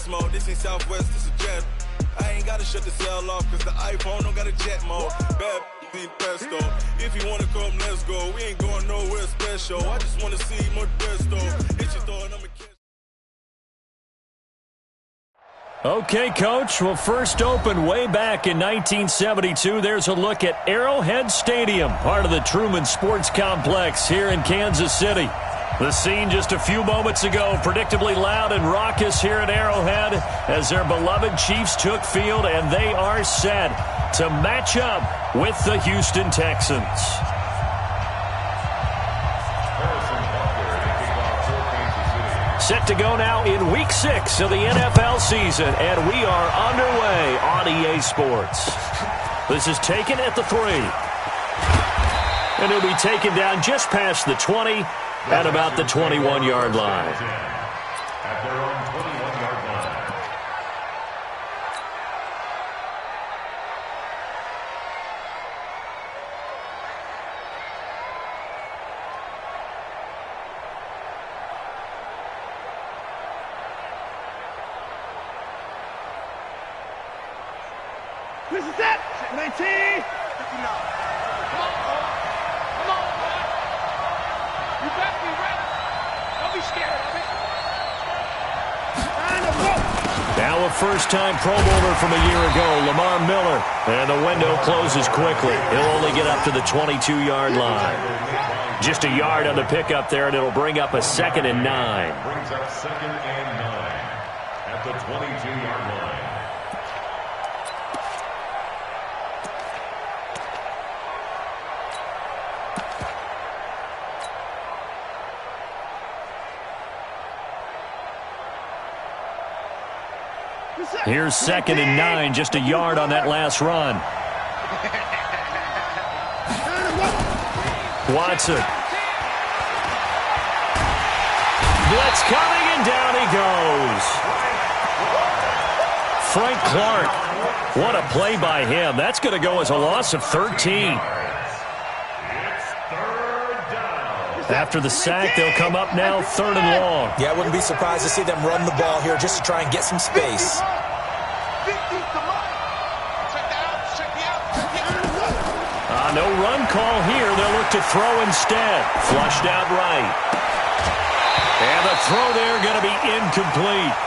flex mode. This ain't Southwest, this is jet. I ain't gotta shut the cell off, cause the iPhone don't got a jet mode. Bad be pesto. If you wanna come, let's go. We ain't going nowhere special. I just wanna see Modesto. Hit your door and I'ma catch. Okay, Coach. Well, first opened way back in 1972. There's a look at Arrowhead Stadium, part of the Truman Sports Complex here in Kansas City. The scene just a few moments ago, predictably loud and raucous here at Arrowhead as their beloved Chiefs took field, and they are set to match up with the Houston Texans. Set to go now in Week 6 of the NFL season, and we are underway on EA Sports. This is taken at the 3. And it'll be taken down just past the 20 at about the 21-yard line. At their own 21-yard line. This is it! 19! 59. Come on, boy. You better be ready. Don't be scared of it. Now a first-time Pro Bowler from a year ago, Lamar Miller. And the window closes quickly. He'll only get up to the 22-yard line. Just a yard on the pickup there, and it'll bring up a 2nd and 9. Brings up 2nd and 9 at the 22-yard line. Here's 2nd and 9, just a yard on that last run. Watson. Blitz coming, and down he goes. Frank Clark. What a play by him. That's going to go as a loss of 13. After the sack, they'll come up now 3rd and long. Yeah, I wouldn't be surprised to see them run the ball here just to try and get some space. No run call here. They'll look to throw instead. Flushed out right. And the throw there going to be incomplete.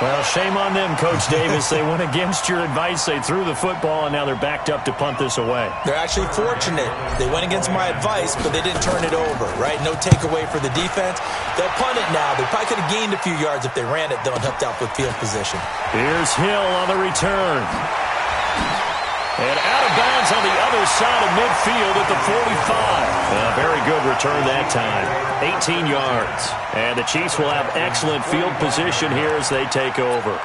Well, shame on them, Coach Davis. They went against your advice. They threw the football, and now they're backed up to punt this away. They're actually fortunate. They went against my advice, but they didn't turn it over, right? No takeaway for the defense. They'll punt it now. They probably could have gained a few yards if they ran it, though, and helped out with field position. Here's Hill on the return. And out of bounds on the other side of midfield at the 45. A very good return that time. 18 yards. And the Chiefs will have excellent field position here as they take over.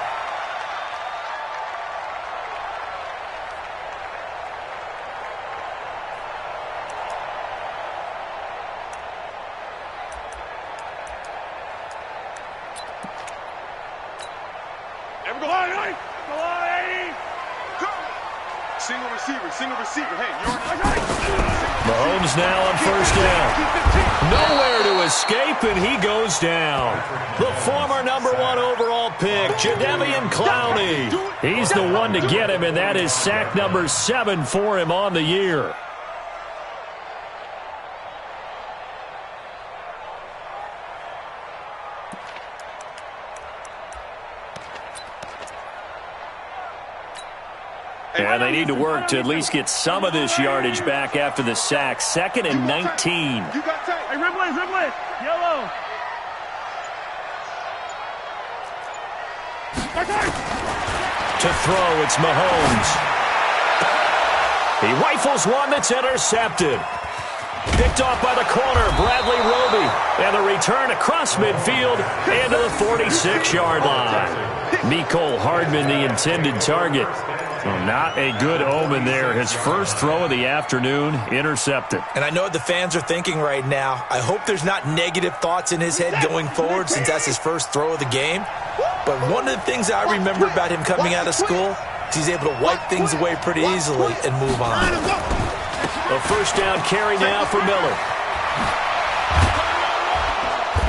Mahomes now on 1st down. Nowhere to escape, and he goes down. The former #1 overall pick, Jadeveon Clowney. He's the one to get him, and that is sack number 7 for him on the year. And they need to work to at least get some of this yardage back after the sack. 2nd and 19. You got time. Hey, Rimley. Yellow. To throw, it's Mahomes. He rifles one that's intercepted. Picked off by the corner, Bradley Roby. And the return across midfield into the 46-yard line. Mecole Hardman, the intended target. Well, not a good omen there. His first throw of the afternoon, intercepted. And I know what the fans are thinking right now. I hope there's not negative thoughts in his head going forward since that's his first throw of the game. But one of the things I remember about him coming out of school is he's able to wipe things away pretty easily and move on. A first down carry now for Miller.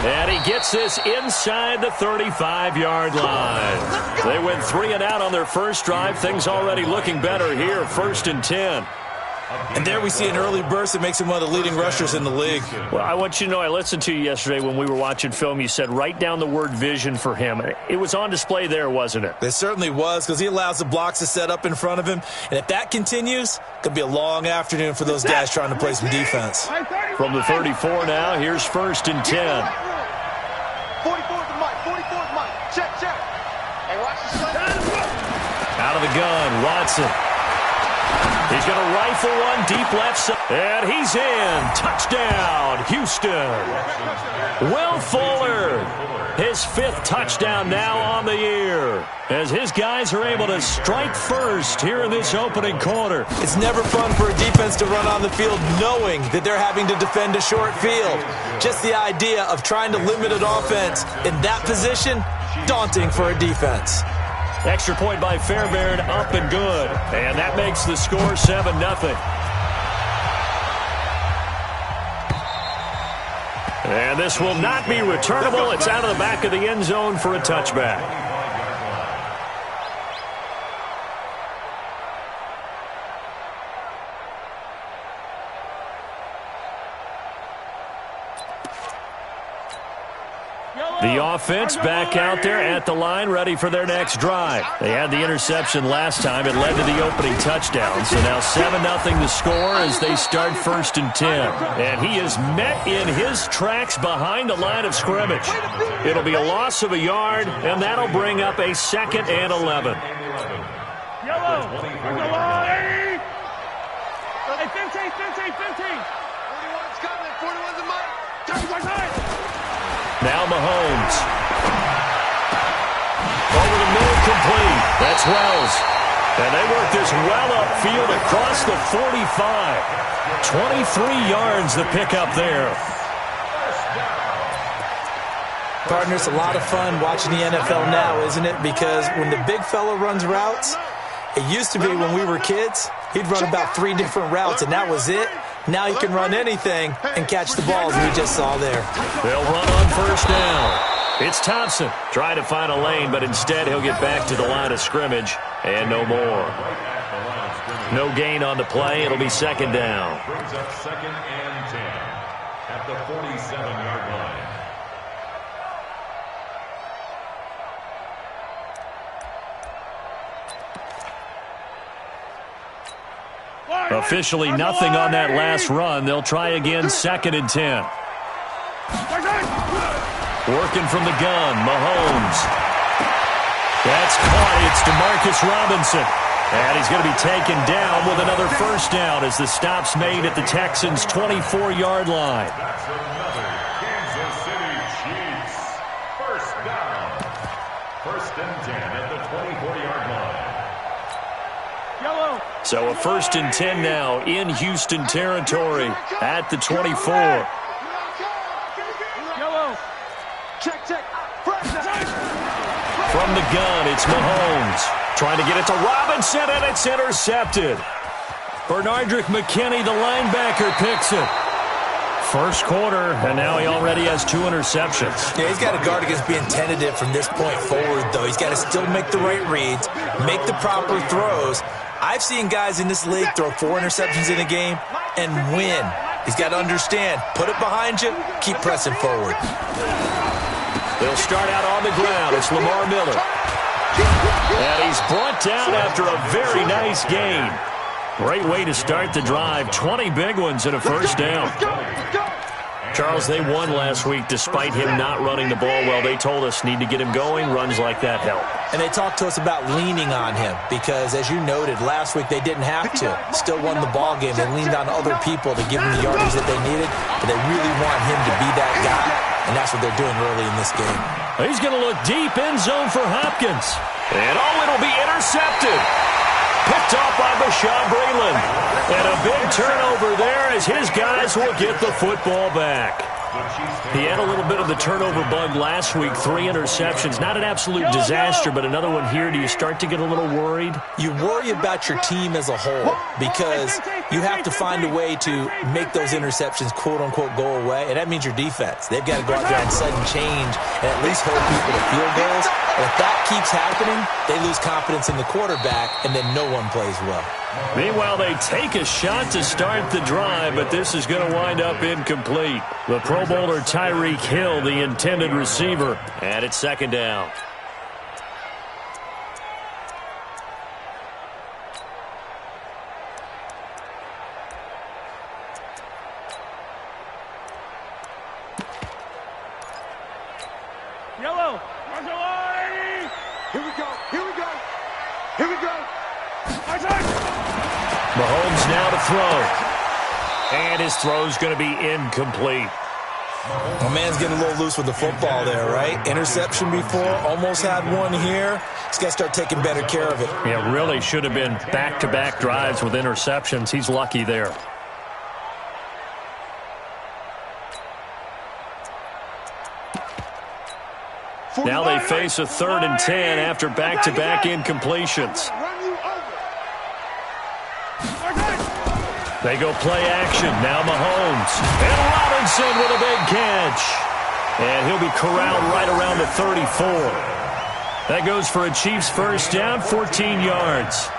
And he gets this inside the 35-yard line. They went 3 and out on their first drive. Things already looking better here, 1st and 10. And there we see an early burst that makes him one of the leading rushers in the league. Well, I want you to know, I listened to you yesterday when we were watching film. You said write down the word vision for him. It was on display there, wasn't it? It certainly was, because he allows the blocks to set up in front of him. And if that continues, it could be a long afternoon for those guys trying to play some defense. From the 34 now, here's 1st and 10. 44 to Mike. 44 to Mike. Check. Hey, watch the slide. Out of the gun, Watson. He's going to rifle one deep left side. And he's in. Touchdown, Houston. Will Fuller, his 5th touchdown now on the year, as his guys are able to strike first here in this opening quarter. It's never fun for a defense to run on the field knowing that they're having to defend a short field. Just the idea of trying to limit an offense in that position, daunting for a defense. Extra point by Fairbairn, up and good. And that makes the score 7-0. And this will not be returnable. It's out of the back of the end zone for a touchback. The offense back out there at the line, ready for their next drive. They had the interception last time. It led to the opening touchdown. So now 7-0 the score as they start 1st and 10. And he is met in his tracks behind the line of scrimmage. It'll be a loss of a yard, and that'll bring up a 2nd and 11. Yellow. On the line. Hey, 15. 41's coming. 41's a Mike. Turn. Now Mahomes. Over the middle, complete. That's Wells. And they work this well upfield across the 45. 23 yards the pickup there. Partner, it's a lot of fun watching the NFL now, isn't it? Because when the big fella runs routes, it used to be when we were kids, he'd run about 3 different routes, and that was it. Now he can run anything and catch the balls we just saw there. They'll run on 1st down. It's Thompson trying to find a lane, but instead he'll get back to the line of scrimmage and no more. No gain on the play. It'll be 2nd down. Brings up 2nd and 10 at the 47-yard line. Officially nothing on that last run. They'll try again, 2nd and 10. Working from the gun, Mahomes. That's caught. It's DeMarcus Robinson. And he's going to be taken down with another 1st down as the stop's made at the Texans' 24-yard line. That's another Kansas City Chiefs. 1st down. 1st and 10 at the 24-yard line. So a 1st and 10 now in Houston territory at the 24. From the gun, it's Mahomes. Trying to get it to Robinson, and it's intercepted. Bernardrick McKinney, the linebacker, picks it. 1st quarter, and now he already has 2 interceptions. Yeah, he's got to guard against being tentative from this point forward, though. He's got to still make the right reads, make the proper throws. I've seen guys in this league throw 4 interceptions in a game and win. He's got to understand, put it behind you, keep pressing forward. They'll start out on the ground. It's Lamar Miller. And he's brought down after a very nice gain. Great way to start the drive. 20 big ones and a 1st down. Charles, they won last week despite him not running the ball well. They told us need to get him going. Runs like that help. And they talked to us about leaning on him because, as you noted, last week they didn't have to. Still won the ball game. They leaned on other people to give them the yardage that they needed, but they really want him to be that guy, and that's what they're doing early in this game. He's going to look deep end zone for Hopkins. And it'll be intercepted. Picked off by Bashaud Breeland. And a big turnover there as his guys will get the football back. He had a little bit of the turnover bug last week, 3 interceptions. Not an absolute disaster, but another one here. Do you start to get a little worried? You worry about your team as a whole because you have to find a way to make those interceptions, quote-unquote, go away, and that means your defense. They've got to go out there and sudden change and at least hold people to field goals. And if that keeps happening, they lose confidence in the quarterback, and then no one plays well. Meanwhile, they take a shot to start the drive, but this is going to wind up incomplete. The Pro Bowler Tyreek Hill, the intended receiver, and it's second down. Yellow. Here we go. Here we go. Here we go. Mahomes now to throw. And his throw's going to be incomplete. My man's getting a little loose with the football there, right? Interception before, almost had one here. He's got to start taking better care of it. Yeah, really should have been back-to-back drives with interceptions. He's lucky there. Now they face a 3rd and 10 after back-to-back incompletions. They go play action. Now Mahomes. And Robinson with a big catch. And he'll be corralled right around the 34. That goes for a Chiefs first down, 14 yards.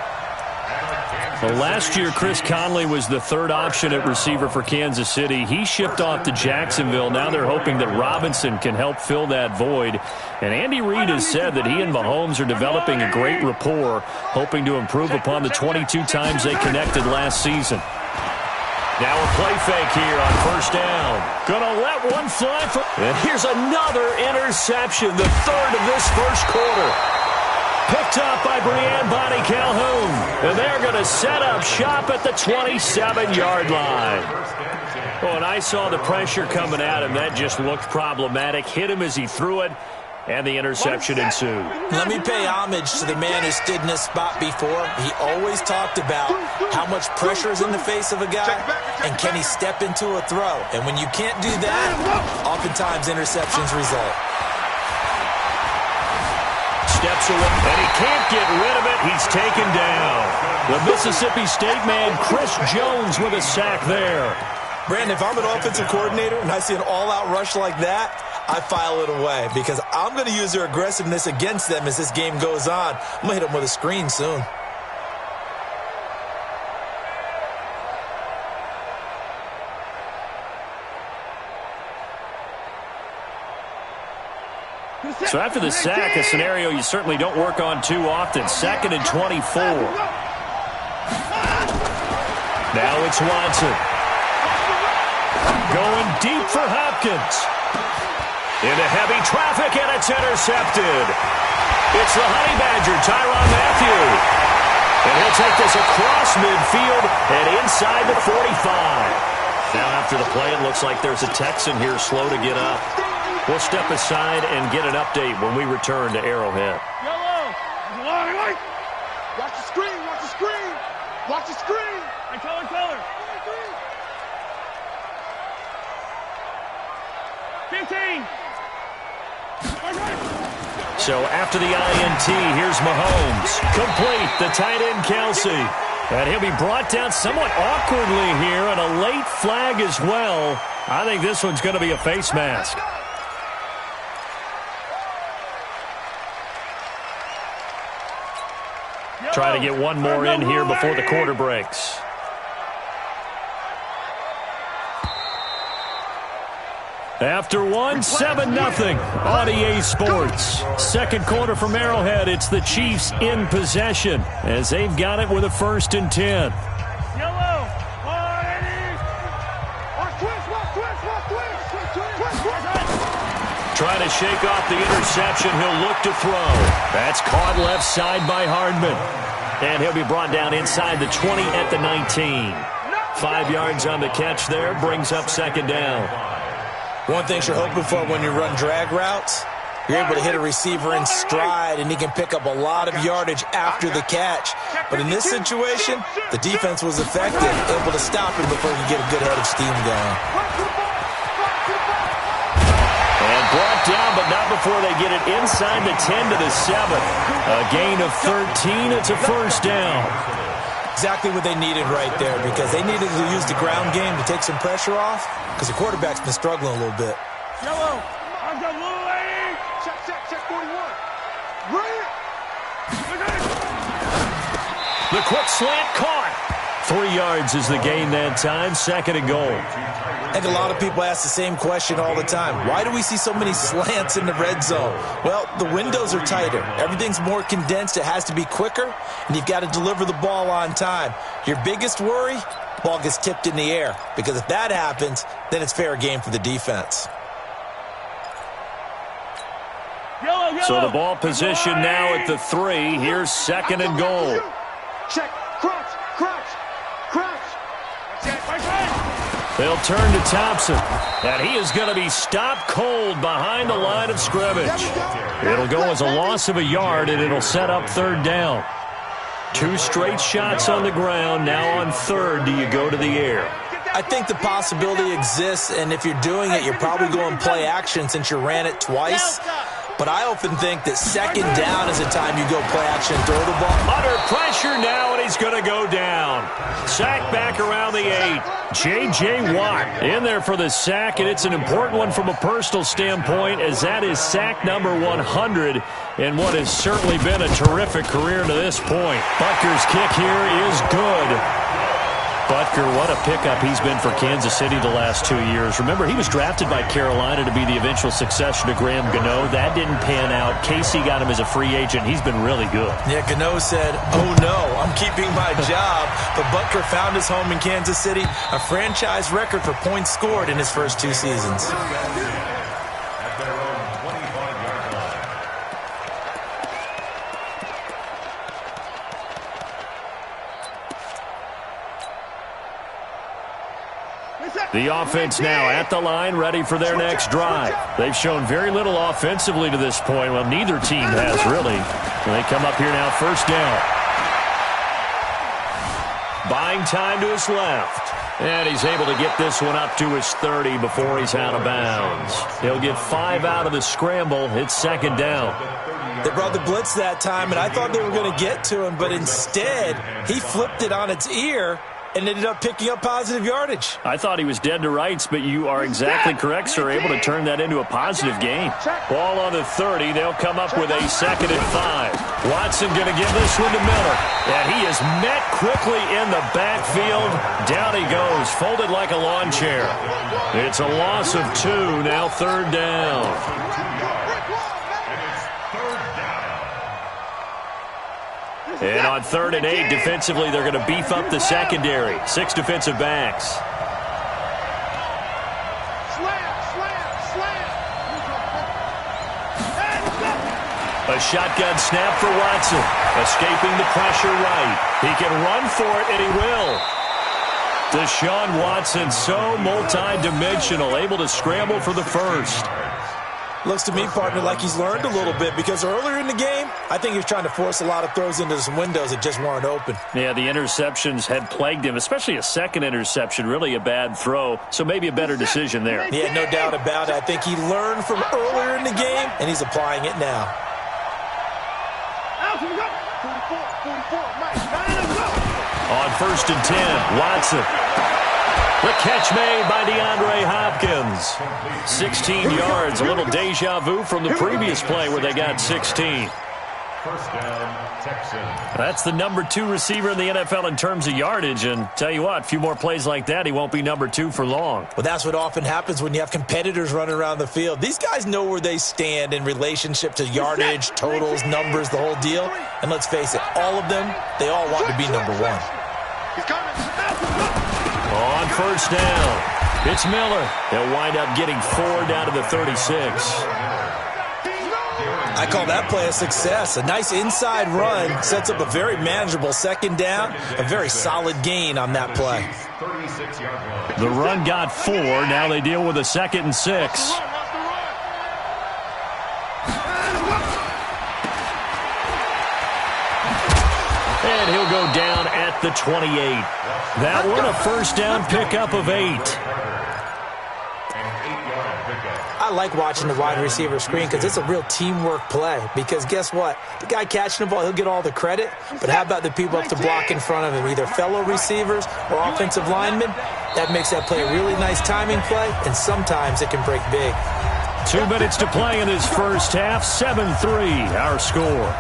Well, last year, Chris Conley was the 3rd option at receiver for Kansas City. He shipped off to Jacksonville. Now they're hoping that Robinson can help fill that void. And Andy Reid has said that he and Mahomes are developing a great rapport, hoping to improve upon the 22 times they connected last season. Now a play fake here on first down. Gonna let one fly for... And here's another interception, the 3rd of this first quarter. Picked up by Brianne Bonnie Calhoun. And they're going to set up shop at the 27-yard line. Oh, and I saw the pressure coming at him. That just looked problematic. Hit him as he threw it, and the interception ensued. Let me pay homage to the man who stood in this spot before. He always talked about how much pressure is in the face of a guy, and can he step into a throw. And when you can't do that, oftentimes interceptions result. Steps away, and he can't get rid of it. He's taken down. The Mississippi State man, Chris Jones, with a sack there. Brandon, if I'm an offensive coordinator and I see an all-out rush like that, I file it away because I'm going to use their aggressiveness against them as this game goes on. I'm going to hit them with a screen soon. So after the sack, a scenario you certainly don't work on too often. 2nd and 24. Now it's Watson. Going deep for Hopkins. Into heavy traffic, and it's intercepted. It's the Honey Badger, Tyrann Mathieu. And he'll take this across midfield and inside the 45. Now after the play, it looks like there's a Texan here slow to get up. We'll step aside and get an update when we return to Arrowhead. Yellow. Watch the screen. Watch the screen. Watch the screen. And color. 15. So after the INT, here's Mahomes. Complete, the tight end Kelsey. And he'll be brought down somewhat awkwardly here, and a late flag as well. I think this one's going to be a face mask. Try to get one more in here before the quarter breaks. After one, 7-0 on EA Sports. Second quarter from Arrowhead. It's the Chiefs in possession as they've got it with a 1st and 10. Yellow. Trying to shake off the interception. He'll look to throw. That's caught left side by Hardman. And he'll be brought down inside the 20 at the 19. 5 yards on the catch there. Brings up 2nd down. One thing you're hoping for when you run drag routes, you're able to hit a receiver in stride, and he can pick up a lot of yardage after the catch. But in this situation, the defense was effective, able to stop him before he could get a good head of steam going. brought down, but not before they get it inside the 10 to the 7. A gain of 13. It's a first down. Exactly what they needed right there, because they needed to use the ground game to take some pressure off, because the quarterback's been struggling a little bit. Yellow. I've got little lane. Check 41. Right. The quick slant caught. 3 yards is the gain that time. 2nd and goal. I think a lot of people ask the same question all the time. Why do we see so many slants in the red zone? Well, the windows are tighter. Everything's more condensed. It has to be quicker, and you've got to deliver the ball on time. Your biggest worry, ball gets tipped in the air, because if that happens, then it's fair game for the defense. Yellow. So the ball position now at the 3. Here's 2nd and goal. Check. Crunch. They'll turn to Thompson, and he is going to be stopped cold behind the line of scrimmage. It'll go as a loss of a yard, and it'll set up 3rd down. 2 straight shots on the ground. Now on 3rd, do you go to the air? I think the possibility exists, and if you're doing it, you're probably going play action since you ran it twice. But I often think that 2nd down is the time you go play action and throw the ball. Under pressure now, and he's going to go down. Sack back around the 8. J.J. Watt in there for the sack, and it's an important one from a personal standpoint, as that is sack number 100 in what has certainly been a terrific career to this point. Butker's kick here is good. Butker, what a pickup he's been for Kansas City the last 2 years. Remember, he was drafted by Carolina to be the eventual successor to Graham Gano. That didn't pan out. Casey got him as a free agent. He's been really good. Yeah, Gano said, "Oh no, I'm keeping my job." But Butker found his home in Kansas City, a franchise record for points scored in his first 2 seasons. The offense now at the line, ready for their next drive. They've shown very little offensively to this point. Well, neither team has really. They come up here now, 1st down. Buying time to his left. And he's able to get this one up to his 30 before he's out of bounds. He'll get 5 out of the scramble. It's 2nd down. They brought the blitz that time, and I thought they were going to get to him, but instead, he flipped it on its ear and ended up picking up positive yardage. I thought he was dead to rights, but you are exactly correct, sir. Able to turn that into a positive gain. Ball on the 30. They'll come up with a 2nd and 5. Watson going to give this one to Miller. And he is met quickly in the backfield. Down he goes, folded like a lawn chair. It's a loss of 2. Now 3rd down. And on 3rd and 8, defensively, they're going to beef up the secondary. 6 defensive backs. A shotgun snap for Watson. Escaping the pressure right. He can run for it, and he will. Deshaun Watson, so multi-dimensional, able to scramble for the 1st. Looks to me, partner, like he's learned a little bit, because earlier in the game, I think he was trying to force a lot of throws into some windows that just weren't open. Yeah, the interceptions had plagued him, especially a 2nd interception, really a bad throw, so maybe a better decision there. Yeah, no doubt about it. I think he learned from earlier in the game, and he's applying it now. On 1st and 10, Watson. The catch made by DeAndre Hopkins. 16 yards, a little deja vu from the previous play where they got 16. 1st down, Texans. That's the number 2 receiver in the NFL in terms of yardage, and tell you what, a few more plays like that, he won't be number 2 for long. Well, that's what often happens when you have competitors running around the field. These guys know where they stand in relationship to yardage, totals, numbers, the whole deal. And let's face it, all of them, they all want to be number 1. On 1st down, it's Miller. He'll wind up getting 4 down to the 36. I call that play a success. A nice inside run sets up a very manageable 2nd down. A very solid gain on that play. The run got 4. Now they deal with a 2nd and 6. And he'll go down at the 28. That one a 1st down pickup of 8. I like watching the wide receiver screen because it's a real teamwork play. Because guess what? The guy catching the ball, he'll get all the credit. But how about the people up to block in front of him, either fellow receivers or offensive linemen? That makes that play a really nice timing play, and sometimes it can break big. 2 minutes to play in this first half. 7-3, our score.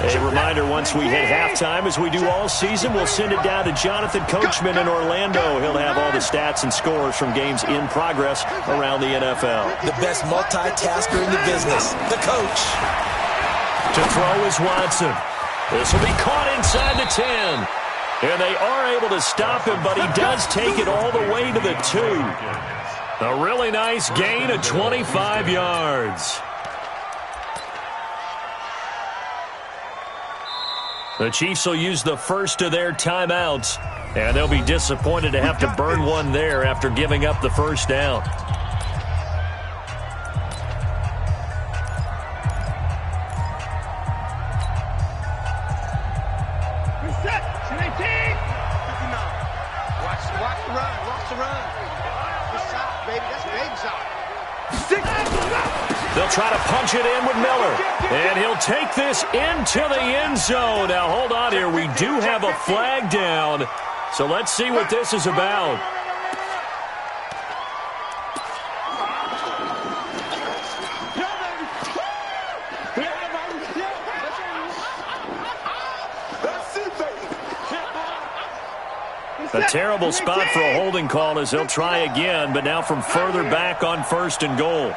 A reminder, once we hit halftime, as we do all season, we'll send it down to Jonathan Coachman in Orlando. He'll have all the stats and scores from games in progress around the NFL. The best multitasker in the business, the coach. To throw is Watson. This will be caught inside the 10. And they are able to stop him, but he does take it all the way to the 2. A really nice gain of 25 yards. The Chiefs will use the first of their timeouts, and they'll be disappointed to have to burn one there after giving up the first down. Reset. 18. Watch the run. Watch the run. Good shot, baby. That's baby shot. They'll try to punch it in with Miller. And he'll take this into the end zone. Now, hold on here. We do have a flag down. So let's see what this is about. A terrible spot for a holding call as they'll try again, but now from further back on 1st and goal.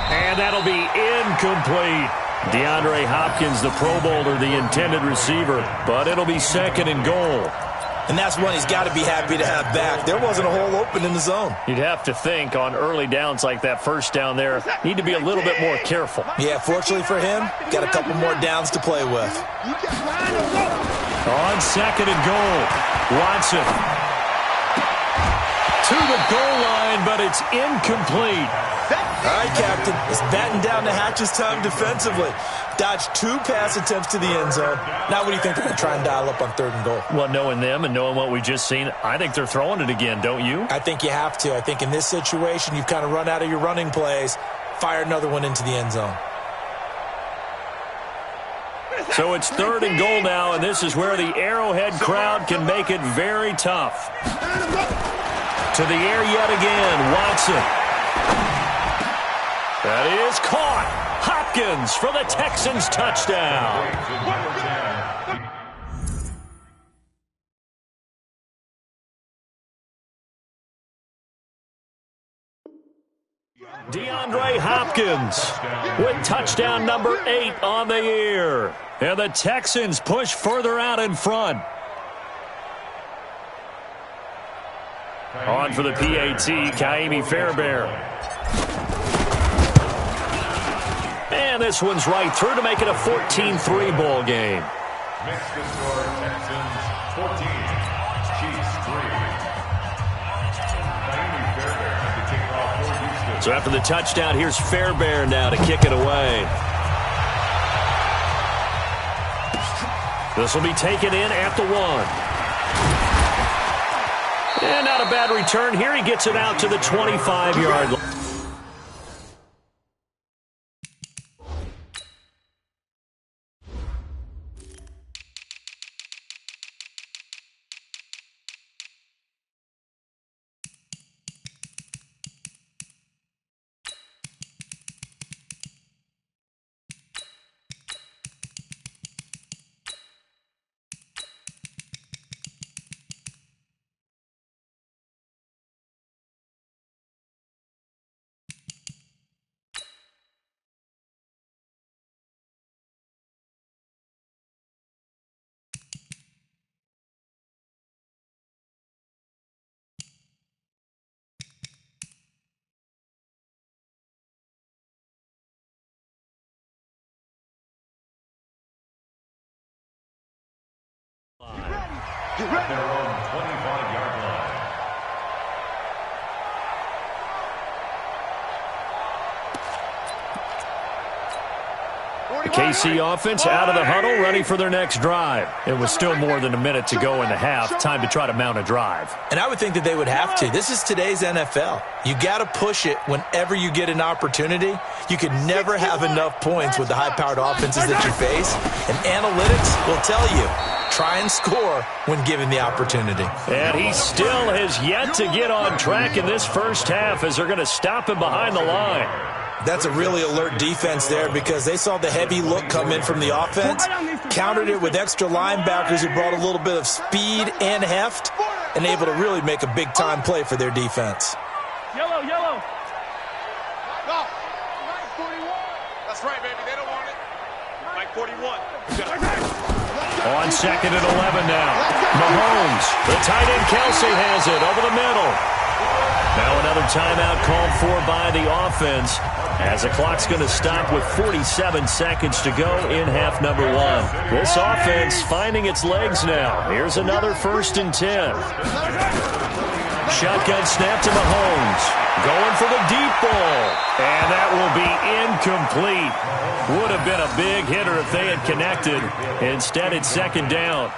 And that'll be incomplete. DeAndre Hopkins, the Pro Bowler, the intended receiver, but it'll be 2nd and goal. And that's one he's got to be happy to have back. There wasn't a hole open in the zone. You'd have to think on early downs like that first down there, need to be a little bit more careful. Yeah, fortunately for him, got a couple more downs to play with. On 2nd and goal, Watson to the goal line, but it's incomplete. All right, Captain, it's batten down the hatches time defensively. Dodged 2 pass attempts to the end zone. Now what do you think they're going to try and dial up on 3rd and goal? Well, knowing them and knowing what we just seen, I think they're throwing it again, don't you? I think you have to. I think in this situation, you've kind of run out of your running plays. Fire another one into the end zone. So it's 3rd and goal now, and this is where the Arrowhead crowd can make it very tough. To the air yet again, Watson. That is caught. Hopkins for the Texans touchdown. DeAndre Hopkins with touchdown number 8 on the year. And the Texans push further out in front. On for the PAT, Kaimi Fairbairn. And this one's right through to make it a 14-3 ball game. Makes the score Texans 14, Chiefs 3. Kaimi Fairbairn at the kickoff for Houston. So after the touchdown, here's Fairbairn now to kick it away. This will be taken in at the 1. And not a bad return here. He gets it out to the 25-yard line. At their own 25-yard line. The KC offense out of the huddle, ready for their next drive. It was still more than a minute to go in the half. Time to try to mount a drive. And I would think that they would have to. This is today's NFL. You got to push it whenever you get an opportunity. You can never have enough points with the high-powered offenses that you face. And analytics will tell you, try and score when given the opportunity. And he still has yet to get on track in this first half as they're going to stop him behind the line. That's a really alert defense there because they saw the heavy look come in from the offense, countered it with extra linebackers who brought a little bit of speed and heft, and able to really make a big-time play for their defense. Yellow. No. Mike 41. That's right, baby. They don't want it. Mike 41. On second and 11 now. Mahomes, the tight end Kelsey has it over the middle. Now another timeout called for by the offense as the clock's going to stop with 47 seconds to go in half number one. This offense finding its legs now. Here's another 1st and 10. Shotgun snap to Mahomes. Going for the deep ball. And that will be incomplete. Would have been a big hitter if they had connected. Instead, it's 2nd down.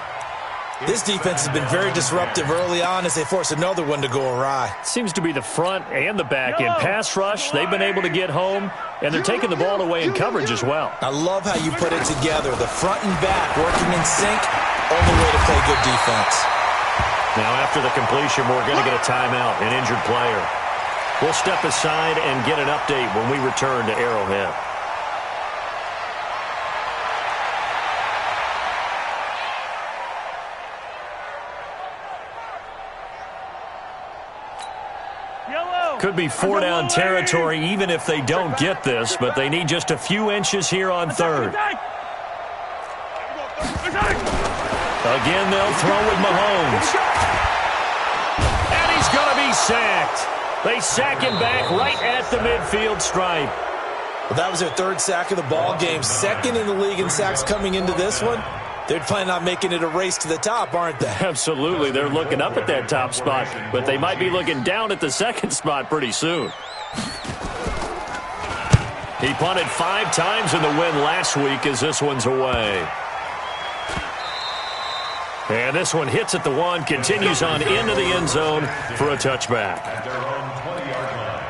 This defense has been very disruptive early on as they force another one to go awry. Seems to be the front and the back end. Pass rush, they've been able to get home, and they're taking the ball away in coverage as well. I love how you put it together. The front and back working in sync, only way to play good defense. Now after the completion, we're going to get a timeout, an injured player. We'll step aside and get an update when we return to Arrowhead. Could be 4-down territory even if they don't get this, but they need just a few inches here on 3rd. Again, they'll throw with Mahomes. And he's going to be sacked. They sack him back right at the midfield stripe. Well, that was their 3rd sack of the ball game. 2nd in the league in sacks coming into this one. They're planning on making it a race to the top, aren't they? Absolutely. They're looking up at that top spot, but they might be looking down at the 2nd spot pretty soon. He punted 5 times in the win last week as this one's away. And this one hits at the 1, continues on into the end zone for a touchback. At their own 20-yard line.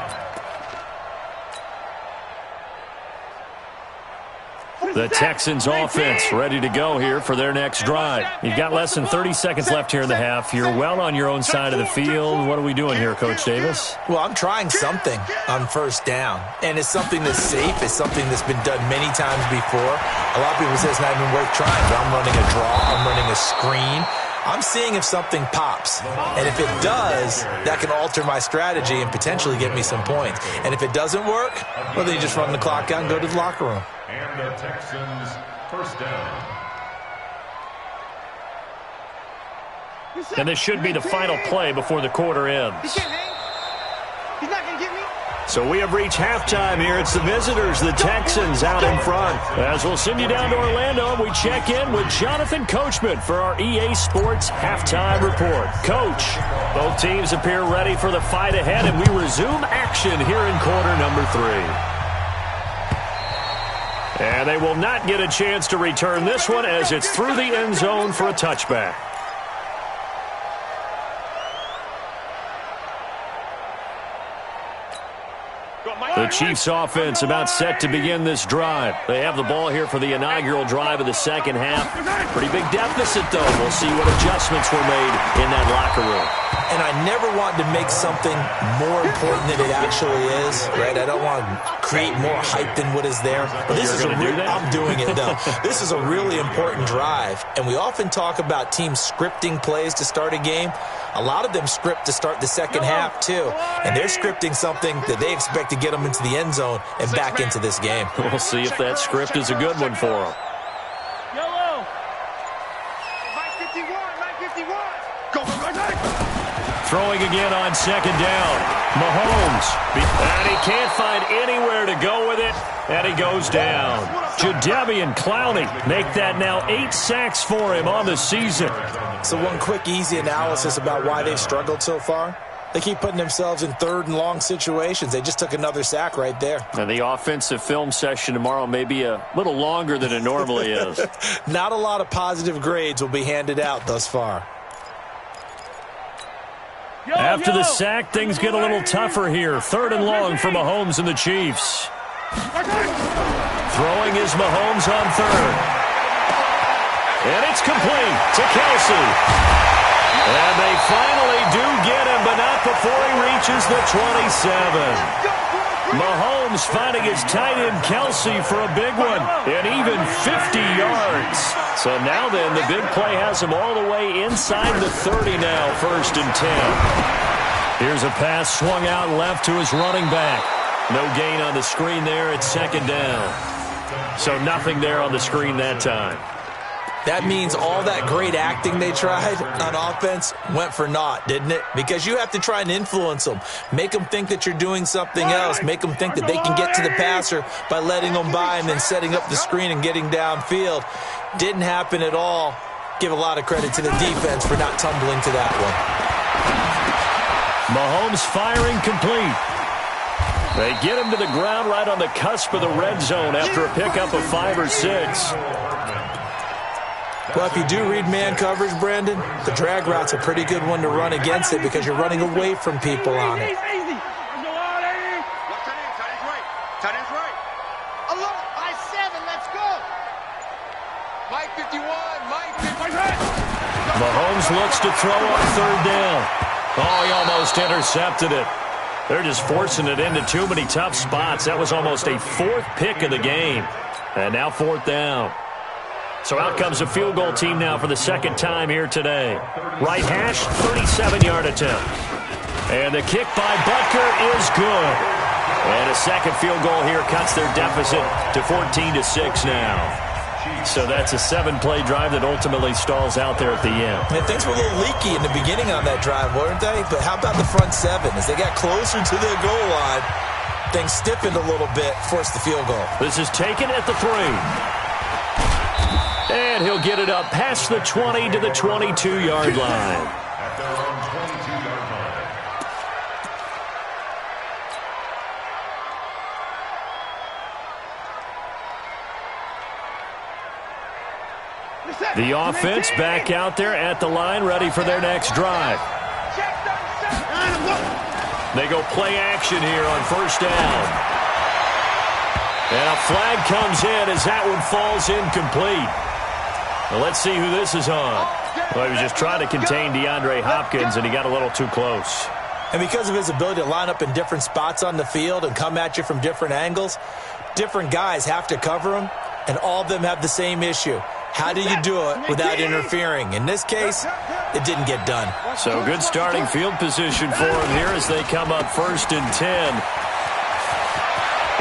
The Texans offense ready to go here for their next drive. You've got less than 30 seconds left here in the half. You're well on your own side of the field. What are we doing here, Coach Davis? Well, I'm trying something on 1st down, and it's something that's safe. It's something that's been done many times before. A lot of people say it's not even worth trying, but I'm running a draw. I'm running a screen. I'm seeing if something pops, and if it does, that can alter my strategy and potentially get me some points. And if it doesn't work, well, then you just run the clock out and go to the locker room. And the Texans, 1st down. And this should be the final play before the quarter ends. He can't hang. He's not going to get me. So we have reached halftime here. It's the visitors, the Texans, out in front. As we'll send you down to Orlando, we check in with Jonathan Coachman for our EA Sports Halftime Report. Coach, both teams appear ready for the fight ahead, and we resume action here in quarter number 3. And they will not get a chance to return this one as it's through the end zone for a touchback. The Chiefs offense about set to begin this drive. They have the ball here for the inaugural drive of the 2nd half. Pretty big deficit, though. We'll see what adjustments were made in that locker room. And I never want to make something more important than it actually is, right? I don't want to create more hype than what is there. But this is I'm doing it, though. This is a really important drive. And we often talk about teams scripting plays to start a game. A lot of them script to start the 2nd half, too. And they're scripting something that they expect to get them into the end zone and back into this game. We'll see if that script is a good one for them. Yellow. 951. Go. Throwing again on 2nd down. Mahomes. And he can't find anywhere to go with it. And he goes down. Jadeveon Clowney make that now 8 sacks for him on the season. So one quick, easy analysis about why they've struggled so far. They keep putting themselves in third and long situations. They just took another sack right there. And the offensive film session tomorrow may be a little longer than it normally is. Not a lot of positive grades will be handed out thus far. After the sack, things get a little tougher here. Third and long for Mahomes and the Chiefs. Throwing is Mahomes on third. And it's complete to Kelsey. And they finally do get him, but not before he reaches the 27. Mahomes finding his tight end Kelsey for a big one, and even 50 yards. So now then, the big play has him all the way inside the 30 now, 1st and 10. Here's a pass swung out left to his running back. No gain on the screen there. It's 2nd down. So nothing there on the screen that time. That means all that great acting they tried on offense went for naught, didn't it? Because you have to try and influence them. Make them think that you're doing something else. Make them think that they can get to the passer by letting them by and then setting up the screen and getting downfield. Didn't happen at all. Give a lot of credit to the defense for not tumbling to that one. Mahomes firing complete. They get him to the ground right on the cusp of the red zone after a pickup of 5 or 6. Well, if you do read man coverage, Brandon, the drag route's a pretty good one to run against it because you're running away from people on it. Mahomes looks to throw on 3rd down. Oh, he almost intercepted it. They're just forcing it into too many tough spots. That was almost a 4th pick of the game. And now 4th down. So out comes a field goal team now for the 2nd time here today. Right hash, 37-yard attempt. And the kick by Butker is good. And a 2nd field goal here cuts their deficit to 14-6 now. So that's a 7-play drive that ultimately stalls out there at the end. And things were a little leaky in the beginning on that drive, weren't they? But how about the front 7? As they got closer to the goal line, things stiffened a little bit, forced the field goal. This is taken at the 3. And he'll get it up past the 20 to the 22-yard line. At their own 22-yard line. The offense back out there at the line, ready for their next drive. They go play action here on 1st down. And a flag comes in as that one falls incomplete. Well, let's see who this is on. Well, he was just trying to contain DeAndre Hopkins, and he got a little too close. And because of his ability to line up in different spots on the field and come at you from different angles, different guys have to cover him, and all of them have the same issue. How do you do it without interfering? In this case, it didn't get done. So good starting field position for him here as they come up 1st and 10.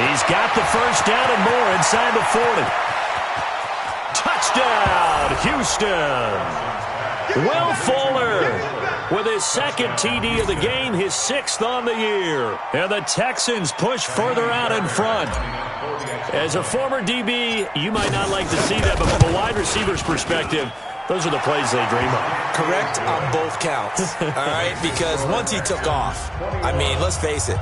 He's got the 1st down and more inside the 40. Touchdown, Houston. Will Fuller with his 2nd TD of the game, his 6th on the year. And the Texans push further out in front. As a former DB, you might not like to see that, but from a wide receiver's perspective, those are the plays they dream of. Correct on both counts, all right? Because once he took off, I mean, let's face it,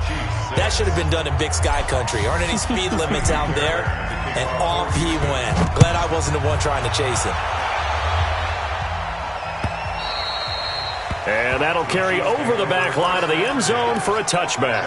that should have been done in Big Sky Country. Aren't any speed limits out there? And off he went. Glad I wasn't the one trying to chase him. And that'll carry over the back line of the end zone for a touchback.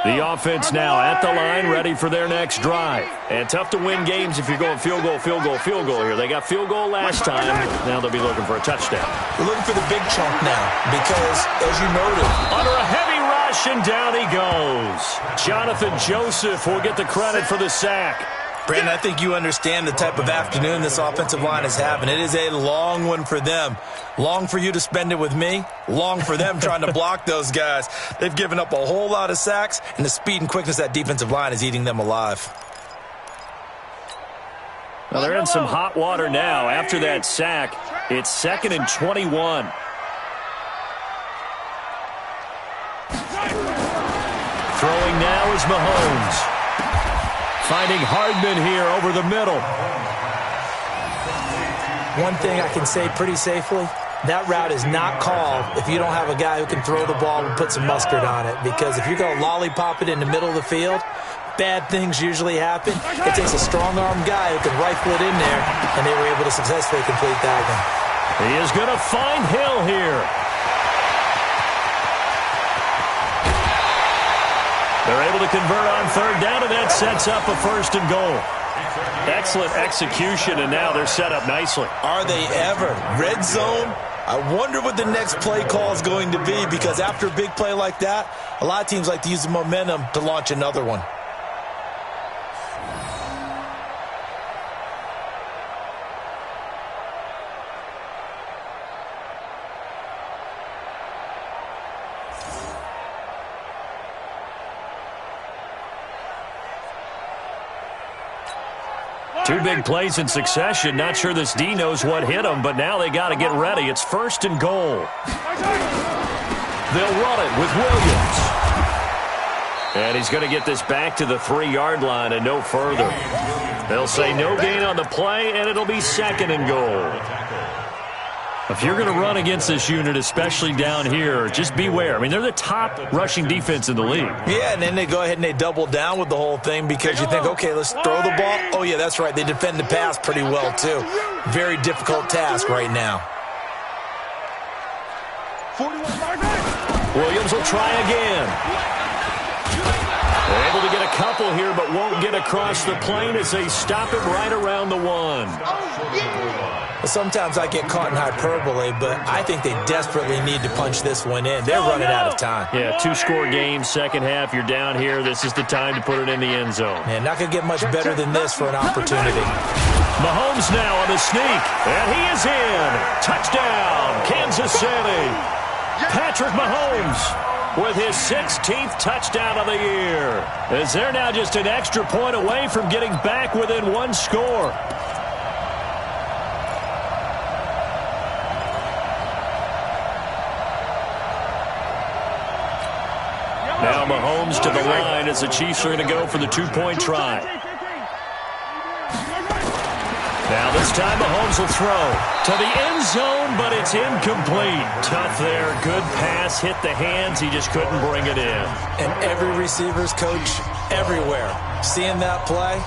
The offense now at the line, ready for their next drive. And tough to win games if you're going field goal, field goal, field goal here. They got field goal last time. Now they'll be looking for a touchdown. We're looking for the big chunk now because, as you noted, under a heavy rush, and down he goes. Jonathan Joseph will get the credit for the sack. Brandon, I think you understand the type of afternoon this offensive line is having. It is a long one for them. Long for you to spend it with me. Long for them trying to block those guys. They've given up a whole lot of sacks, and the speed and quickness of that defensive line is eating them alive. Well, they're in some hot water now. After that sack, it's 2nd and 21. Throwing now is Mahomes. finding Hardman here over the middle. One thing I can say pretty safely, that route is not called if you don't have a guy who can throw the ball and put some mustard on it. Because if you're going to lollipop it in the middle of the field, bad things usually happen. It takes a strong-armed guy who can rifle it in there, and they were able to successfully complete that one. He is going to find Hill here. They're able to convert on third down, and that sets up a 1st and goal. Excellent execution, and now they're set up nicely. Are they ever? Red zone? I wonder what the next play call is going to be, because after a big play like that, a lot of teams like to use the momentum to launch another one. Two big plays in succession. Not sure this D knows what hit him, but now they got to get ready. It's 1st and goal. They'll run it with Williams. And he's going to get this back to the 3-yard line and no further. They'll say no gain on the play, and it'll be 2nd and goal. If you're going to run against this unit, especially down here, just beware. I mean, they're the top rushing defense in the league. Yeah, and then they go ahead and they double down with the whole thing because you think, okay, let's throw the ball. Oh, yeah, that's right. They defend the pass pretty well, too. Very difficult task right now. Williams will try again. They're able to get a couple here, but won't get across the plane as they stop it right around the 1. Well, sometimes I get caught in hyperbole, but I think they desperately need to punch this one in. They're running out of time. Yeah, 2-score game, second half. You're down here. This is the time to put it in the end zone. Man, not going to get much better than this for an opportunity. Mahomes now on the sneak, and he is in. Touchdown, Kansas City. Patrick Mahomes with his 16th touchdown of the year. As they're now just an extra point away from getting back within 1 score. Now Mahomes to the line as the Chiefs are going to go for the 2-point try. Now this time Mahomes will throw to the end zone, but it's incomplete. Tough there. Good pass. Hit the hands. He just couldn't bring it in. And every receiver's coach everywhere. Seeing that play,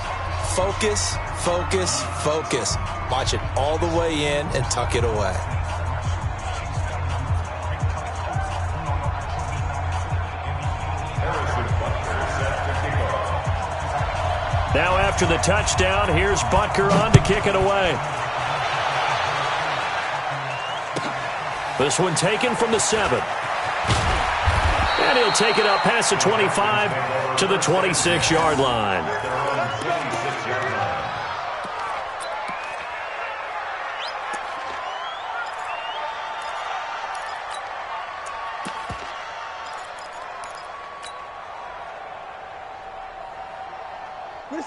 focus, focus, focus. Watch it all the way in and tuck it away. Now after the touchdown, here's Butker on to kick it away. This one taken from the 7. And he'll take it up past the 25 to the 26-yard line.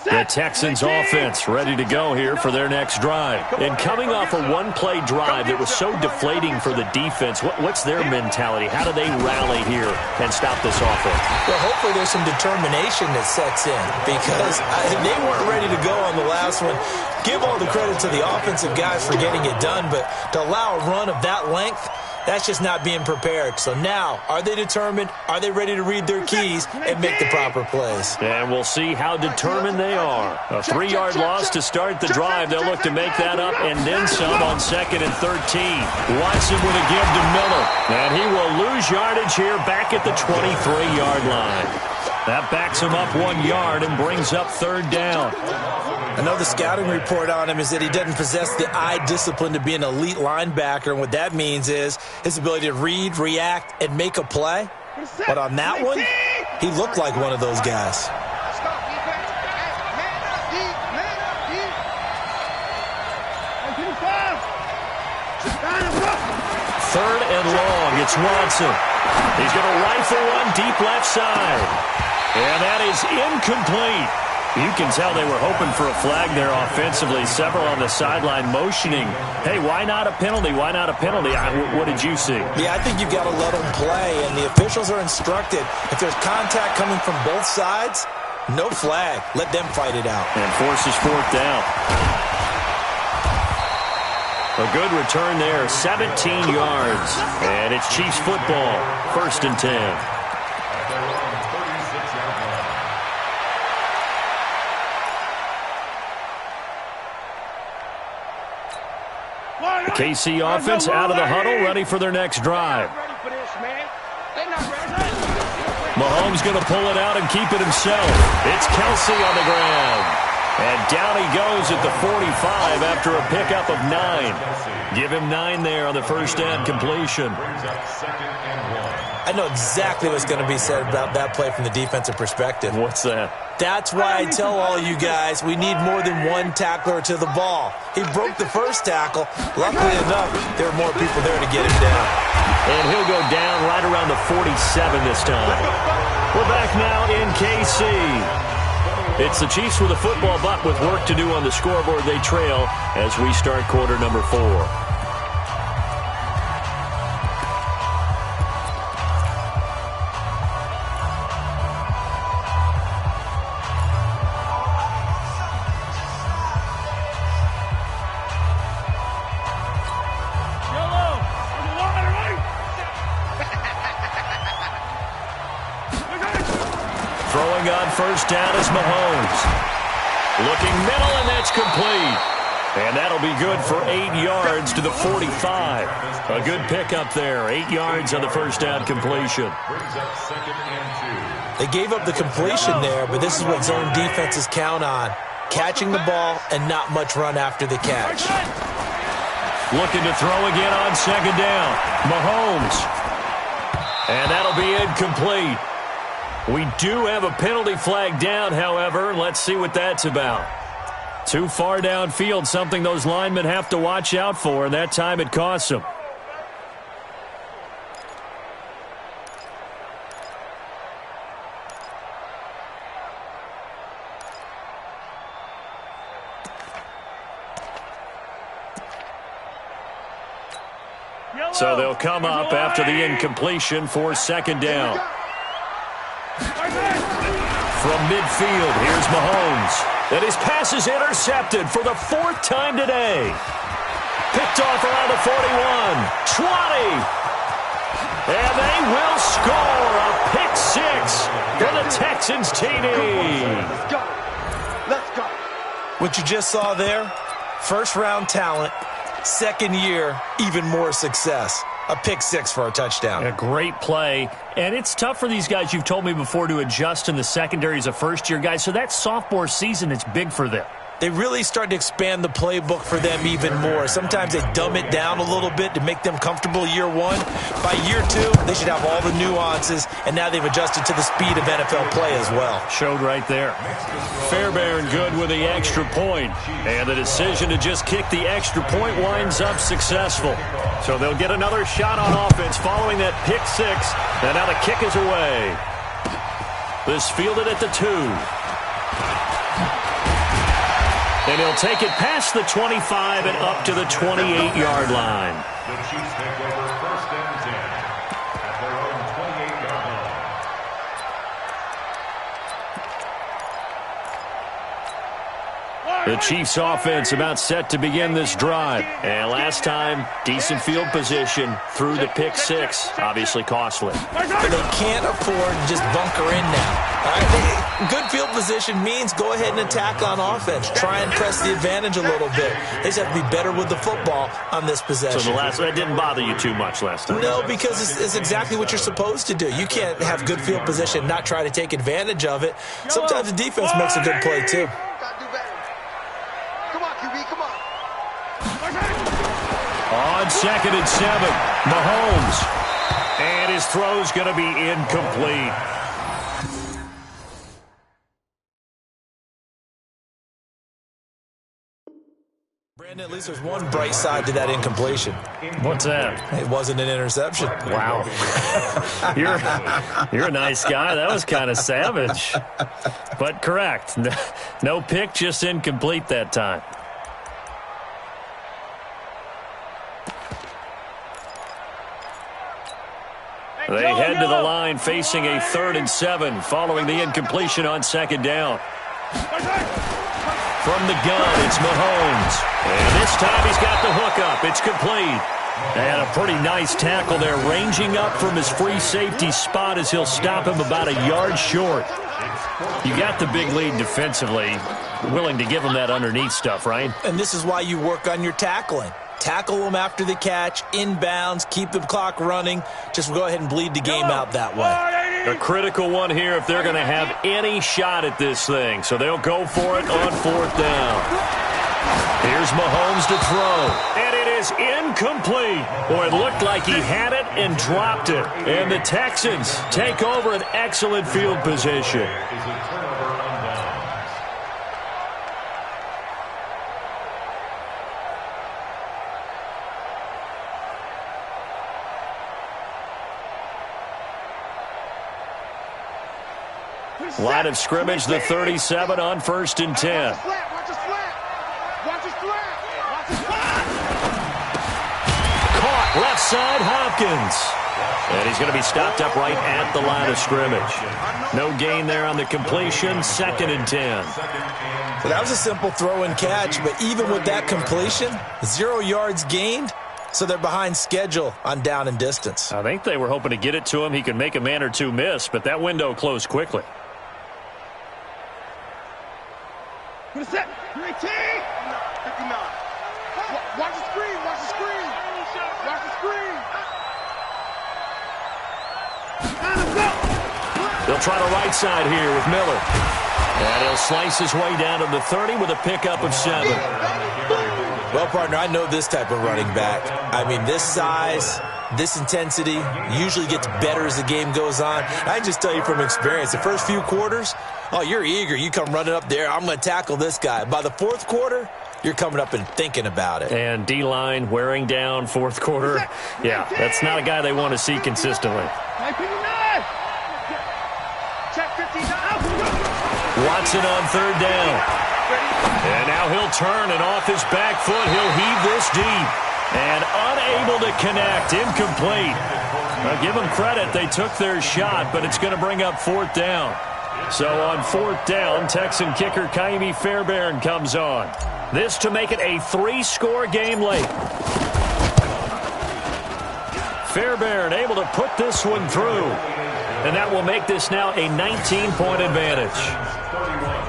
The Texans offense ready to go here for their next drive. And coming off a one-play drive that was so deflating for the defense, what's their mentality? How do they rally here and stop this offense? Well, hopefully there's some determination that sets in because they weren't ready to go on the last one. Give all the credit to the offensive guys for getting it done, but to allow a run of that length, that's just not being prepared. So now, are they determined? Are they ready to read their keys and make the proper plays? And we'll see how determined they are. A 3-yard loss to start the drive. They'll look to make that up and then some on 2nd and 13. Watson with a give to Miller. And he will lose yardage here back at the 23-yard line. That backs him up 1 yard and brings up 3rd down. I know the scouting report on him is that he doesn't possess the eye discipline to be an elite linebacker, and what that means is his ability to read, react, and make a play. But on that one, he looked like one of those guys. 3rd and long. It's Watson. He's going to rifle one deep left side. And that is incomplete. You can tell they were hoping for a flag there offensively. Several on the sideline motioning. Hey, why not a penalty? Why not a penalty? What did you see? Yeah, I think you've got to let them play, and the officials are instructed. If there's contact coming from both sides, No flag. Let them fight it out. And forces fourth down. A good return there, 17 yards. And it's Chiefs football, 1st and 10. KC offense out of the huddle, ready for their next drive. Mahomes going to pull it out and keep it himself. It's Kelsey on the ground. And down he goes at the 45 after a pickup of 9. Give him 9 there on the first down completion. I know exactly what's going to be said about that play from the defensive perspective. What's that? That's why I tell all you guys we need more than one tackler to the ball. He broke the first tackle. Luckily enough, there were more people there to get him down. And he'll go down right around the 47 this time. We're back now in KC. It's the Chiefs with a football, but with work to do on the scoreboard, they trail as we start quarter number 4. Throwing on first down is Mahomes. Looking middle, and that's complete. And that'll be good for 8 yards to the 45. A good pickup there. 8 yards on the first down completion. They gave up the completion there, but this is what zone defenses count on. Catching the ball and not much run after the catch. Looking to throw again on second down. Mahomes. And that'll be incomplete. We do have a penalty flag down, however. Let's see what that's about. Too far downfield, something those linemen have to watch out for, and that time it costs them. So they'll come up after the incompletion for second down. From midfield, here's Mahomes. And his pass is intercepted for the 4th time today. Picked off around the 41. 20. And they will score a pick 6 for the Texans TD. Let's go. Let's go. What you just saw there, first-round talent, second year, even more success. A pick 6 for a touchdown. A great play. And it's tough for these guys, you've told me before, to adjust in the secondary as a first-year guy. So that sophomore season, it's big for them. They really start to expand the playbook for them even more. Sometimes they dumb it down a little bit to make them comfortable year 1. By year 2, they should have all the nuances, and now they've adjusted to the speed of NFL play as well. Showed right there. Fairbairn good with the extra point. And the decision to just kick the extra point winds up successful. So they'll get another shot on offense following that pick 6. And now the kick is away. This fielded at the 2. And he'll take it past the 25 and up to the 28-yard line. The Chiefs take over 1st and 10 at their own 28-yard line. The Chiefs offense about set to begin this drive. And last time, decent field position through the pick 6. Obviously costly. But they can't afford to just bunker in now. Good field position means go ahead and attack on offense. Try and press the advantage a little bit. They just have to be better with the football on this possession. So that didn't bother you too much last time? No, because it's exactly what you're supposed to do. You can't have good field position and not try to take advantage of it. Sometimes the defense makes a good play, too. On 2nd and 7, Mahomes. And his throw's going to be incomplete. Brandon, at least there's one bright side to that incompletion. What's that? It wasn't an interception. Wow. You're a nice guy. That was kind of savage. But correct. No pick, just incomplete that time. They head to the line facing a 3rd and 7 following the incompletion on 2nd down. From the gun, it's Mahomes. And this time he's got the hook up. It's complete. And a pretty nice tackle there, ranging up from his free safety spot as he'll stop him about a yard short. You got the big lead defensively. Willing to give him that underneath stuff, right? And this is why you work on your tackling. Tackle them after the catch, inbounds, keep the clock running. Just go ahead and bleed the game out that way. A critical one here if they're going to have any shot at this thing. So they'll go for it on 4th down. Here's Mahomes to throw. And it is incomplete. Boy, it looked like he had it and dropped it. And the Texans take over an excellent field position. Line of scrimmage, the 37 on 1st and 10. Watch his flat. Watch his flat. Watch his flat. Caught left side, Hopkins. And he's going to be stopped up right at the line of scrimmage. No gain there on the completion, 2nd and 10. Well, that was a simple throw and catch, but even with that completion, 0 yards gained, so they're behind schedule on down and distance. I think they were hoping to get it to him. He could make a man or two miss, but that window closed quickly. Good set. 19. 59. Watch the screen. Watch the screen. Watch the screen. They'll try the right side here with Miller. And he'll slice his way down to the 30 with a pickup of 7. Well, partner, I know this type of running back. I mean, this size, this intensity usually gets better as the game goes on. I can just tell you from experience, the first few quarters, oh, you're eager. You come running up there, I'm going to tackle this guy. By the 4th quarter, you're coming up and thinking about it. And D-line wearing down 4th quarter. Yeah, that's not a guy they want to see consistently. Watson on 3rd down. And now he'll turn, and off his back foot, he'll heave this deep. And unable to connect, incomplete. Now, give them credit, they took their shot, but it's going to bring up 4th down. So on 4th down, Texan kicker Kaimi Fairbairn comes on. This to make it a 3-score game late. Fairbairn able to put this one through. And that will make this now a 19-point advantage.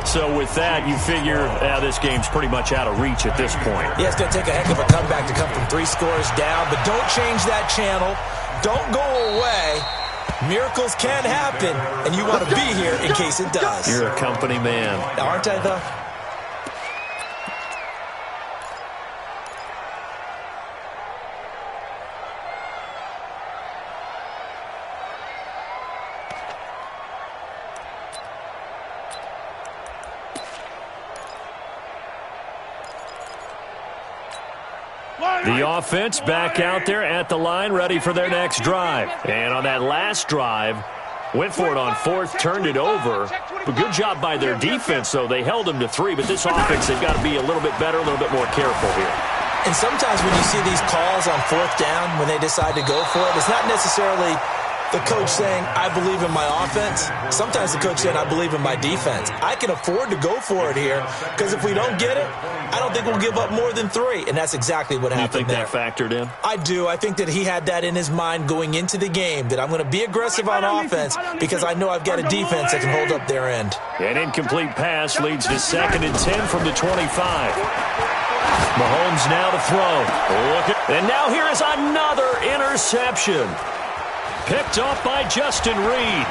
So with that, you figure this game's pretty much out of reach at this point. Yeah, it's going to take a heck of a comeback to come from 3 scores down, but don't change that channel. Don't go away. Miracles can happen, and you want to be here in case it does. You're a company man. Aren't I, though? The offense back out there at the line, ready for their next drive. And on that last drive, went for it on 4th, turned it over. But good job by their defense, though. They held them to 3, but this offense, they've got to be a little bit better, a little bit more careful here. And sometimes when you see these calls on 4th down, when they decide to go for it, it's not necessarily the coach saying, I believe in my offense. Sometimes the coach saying, I believe in my defense. I can afford to go for it here because if we don't get it, I don't think we'll give up more than 3. And that's exactly what happened there. You think that factored in? I do. I think that he had that in his mind going into the game, that I'm going to be aggressive on offense because I know I've got a defense that can hold up their end. An incomplete pass leads to 2nd and 10 from the 25. Mahomes now to throw. And now here is another interception. Picked off by Justin Reed.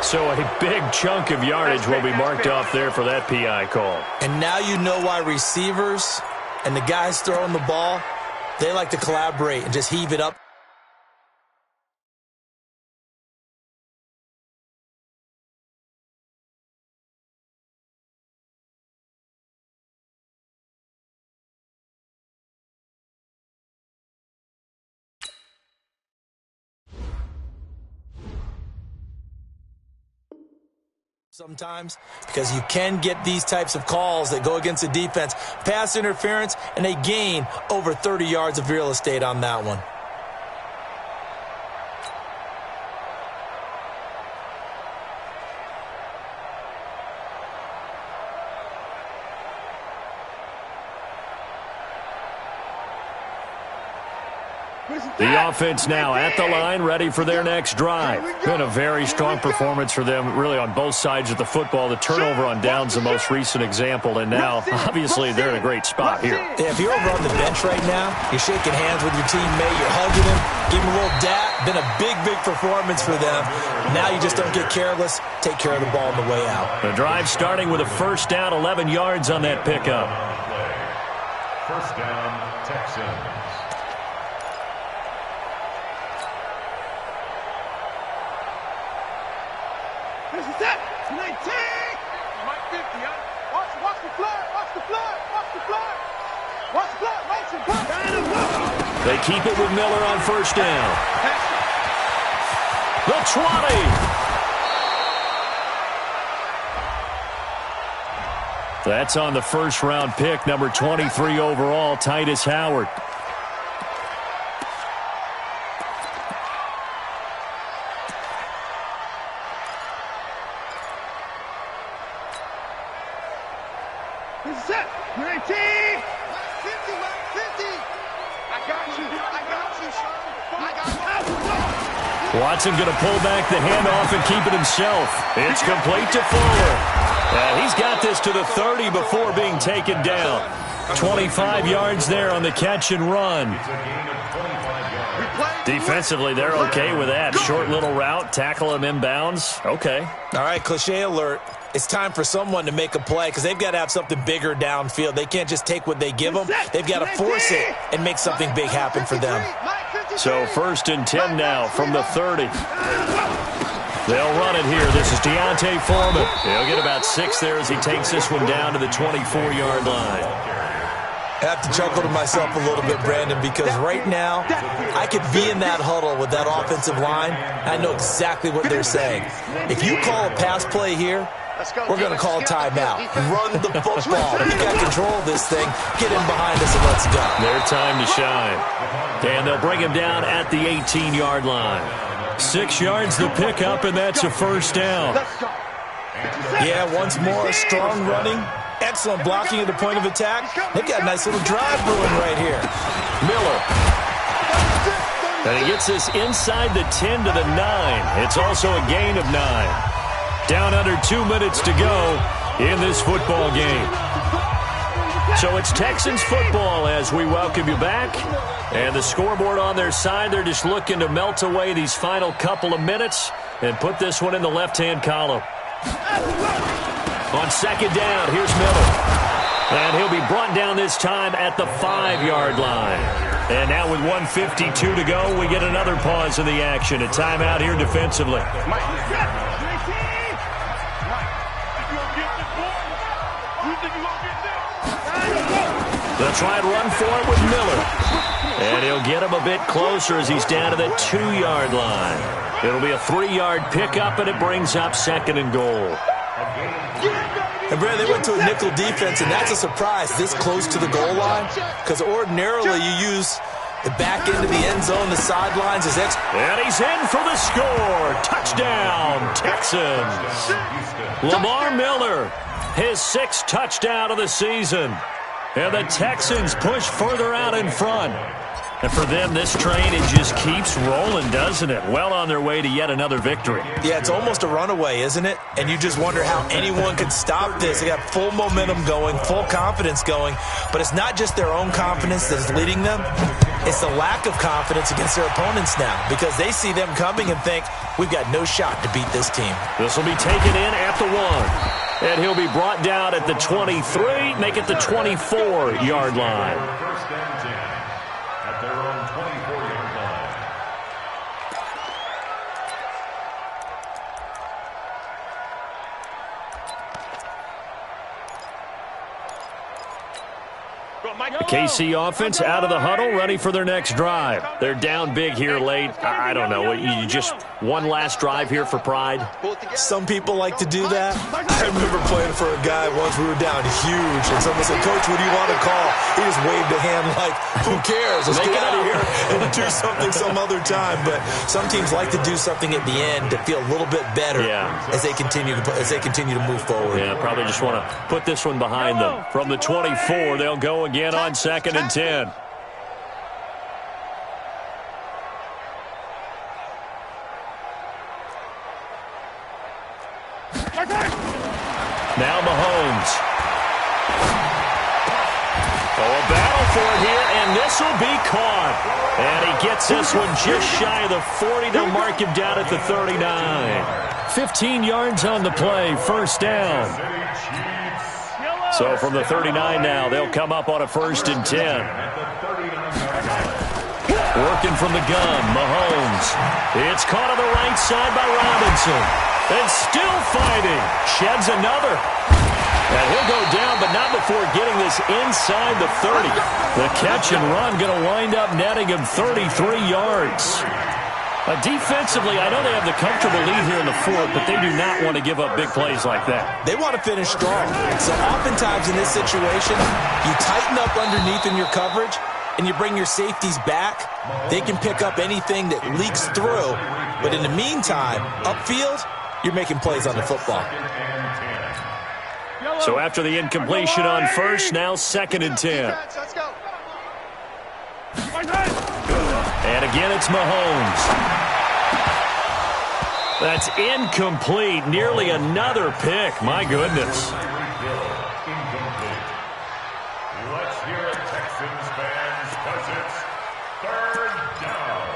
So a big chunk of yardage will be marked off there for that PI call. And now you know why receivers and the guys throwing the ball, they like to collaborate and just heave it up Sometimes, because you can get these types of calls that go against the defense, pass interference, and they gain over 30 yards of real estate on that one. The offense now at the line, ready for their next drive. Been a very strong performance for them, really on both sides of the football. The turnover on downs, the most recent example, and now, obviously, they're in a great spot here. Yeah, if you're over on the bench right now, you're shaking hands with your teammate, you're hugging him, give him a little dap. Been a big, big performance for them. Now you just don't get careless. Take care of the ball on the way out. The drive starting with a first down, 11 yards on that pickup. First down, Texans. This is it. 19. Mike 50, huh? Watch the flood. Watch the flood. Watch the flood. Watch the flood. Watch the flood. They keep it with Miller on first down. The 20. That's on the first-round pick, number 23 overall, Titus Howard. This is it. 19. 50. 50. I got you. I got you, son. I got you. Watson going to pull back the handoff and keep it himself. It's complete to Fuller. He's got this to the 30 before being taken down. 25 yards there on the catch and run. Defensively, they're okay with that. Short little route, tackle him inbounds. Okay. All right, cliche alert. It's time for someone to make a play because they've got to have something bigger downfield. They can't just take what they give them. They've got to force it and make something big happen for them. So first and 10 now from the 30. They'll run it here. This is Tgnnfl. He'll get about 6 there as he takes this one down to the 24-yard line. I have to chuckle to myself a little bit, Brandon, because right now I could be in that huddle with that offensive line. I know exactly what they're saying. If you call a pass play here, we're going to call a timeout. Run the football. We got control of this thing. Get in behind us and let's go. Their time to shine. And they'll bring him down at the 18-yard line. 6 yards the pickup, and that's a first down. Yeah, once more, strong running. Excellent blocking at the point of attack. They've got a nice little drive brewing right here. Miller. And he gets this inside the 10 to the 9. It's also a gain of 9. Down under 2 minutes to go in this football game. So it's Texans football as we welcome you back. And the scoreboard on their side, they're just looking to melt away these final couple of minutes and put this one in the left-hand column. On second down, here's Miller. And he'll be brought down this time at the 5-yard line. And now with 1:52 to go, we get another pause in the action. A timeout here defensively. They'll try and run for it with Miller. And he'll get him a bit closer as he's down to the 2-yard line. It'll be a 3-yard pickup, and it brings up second and goal. And, Brad, they went to a nickel defense, and that's a surprise this close to the goal line because ordinarily you use the back end of the end zone, the sidelines. And he's in for the score. Touchdown, Texans. Lamar Miller, his 6th touchdown of the season. And the Texans push further out in front. And for them, this train, it just keeps rolling, doesn't it? Well on their way to yet another victory. Yeah, it's almost a runaway, isn't it? And you just wonder how anyone could stop this. They got full momentum going, full confidence going. But it's not just their own confidence that's leading them. It's the lack of confidence against their opponents now because they see them coming and think, we've got no shot to beat this team. This will be taken in at the 1. And he'll be brought down at the 23, make it the 24-yard line. First and 10 at their own 24-yard line. The KC offense out of the huddle, ready for their next drive. They're down big here late. I don't know. You just one last drive here for pride? Some people like to do that. I remember playing for a guy once. We were down huge, and someone said, "Coach, what do you want to call?" He just waved a hand like, "Who cares? Let's get out of here and do something some other time." But some teams like to do something at the end to feel a little bit better as they continue to move forward. Yeah, probably just want to put this one behind them. From the 24, they'll go again on 2nd and 10. Now Mahomes. Oh, a battle for it here, and this will be caught. And he gets this one just shy of the 40. They'll mark him down at the 39. 15 yards on the play, first down. So from the 39 now, they'll come up on a 1st and 10. Working from the gun, Mahomes. It's caught on the right side by Robinson. And still fighting. Sheds another. And he'll go down, but not before getting this inside the 30. The catch and run going to wind up netting him 33 yards. Defensively, I know they have the comfortable lead here in the 4th, but they do not want to give up big plays like that. They want to finish strong. So oftentimes in this situation, you tighten up underneath in your coverage, and you bring your safeties back. They can pick up anything that leaks through. But in the meantime, upfield, you're making plays on the football. So after the incompletion on 1st, now 2nd and 10. And again, it's Mahomes. That's incomplete. Nearly another pick. My goodness. Let's hear it, Texans fans, because it's 3rd down.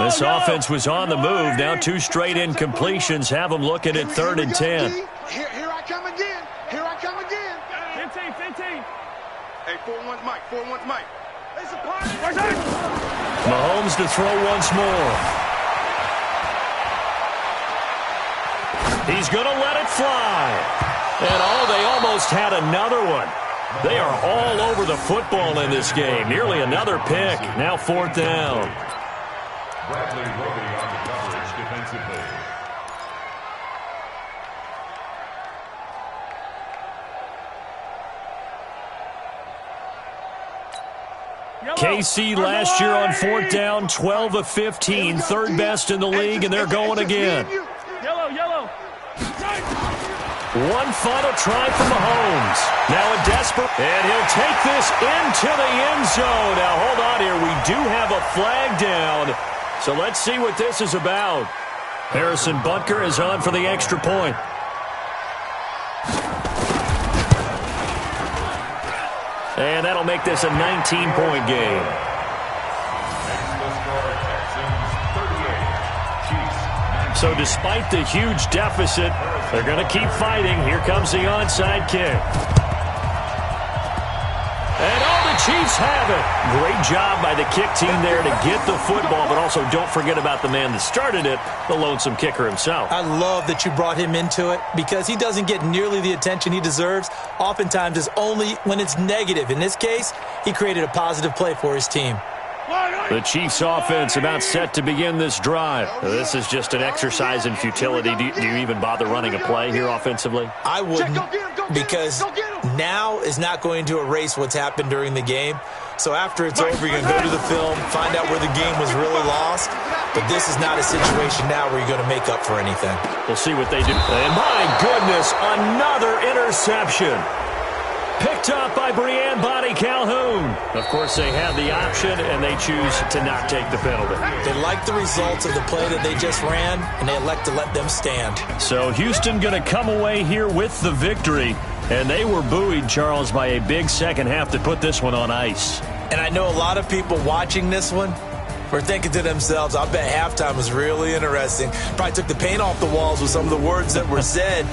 This offense was on the move. Now 2 straight incompletions have them looking at 3rd and 10. Here I come again. Here I come again. 15. Hey, 4-1 Mike. 4-1 Mike. It's a party. Mahomes to throw once more. He's going to let it fly. And they almost had another one. They are all over the football in this game. Nearly another pick. Now 4th down. Bradley Roby on the coverage defensively. KC last year on 4th down, 12 of 15, 3rd best in the league, and they're going again. Yellow. One final try for Mahomes. Now a desperate, and he'll take this into the end zone. Now hold on here, we do have a flag down, so let's see what this is about. Harrison Butker is on for the extra point. And that'll make this a 19-point game. So despite the huge deficit, they're going to keep fighting. Here comes the onside kick. And the Chiefs have it. Great job by the kick team there to get the football, but also don't forget about the man that started it, the lonesome kicker himself. I love that you brought him into it because he doesn't get nearly the attention he deserves. Oftentimes it's only when it's negative. In this case, he created a positive play for his team. The Chiefs offense about set to begin this drive. This is just an exercise in futility. Do you even bother running a play here offensively? I wouldn't, because now is not going to erase what's happened during the game. So after it's over, you're going to go to the film, find out where the game was really lost. But this is not a situation now where you're going to make up for anything. We'll see what they do. And my goodness, another interception. Picked up by Breanne Bonnie Calhoun. Of course, they had the option, and they choose to not take the penalty. They like the results of the play that they just ran, and they elect to let them stand. So Houston going to come away here with the victory. And they were buoyed, Charles, by a big second half to put this one on ice. And I know a lot of people watching this one were thinking to themselves, I bet halftime was really interesting. Probably took the paint off the walls with some of the words that were said.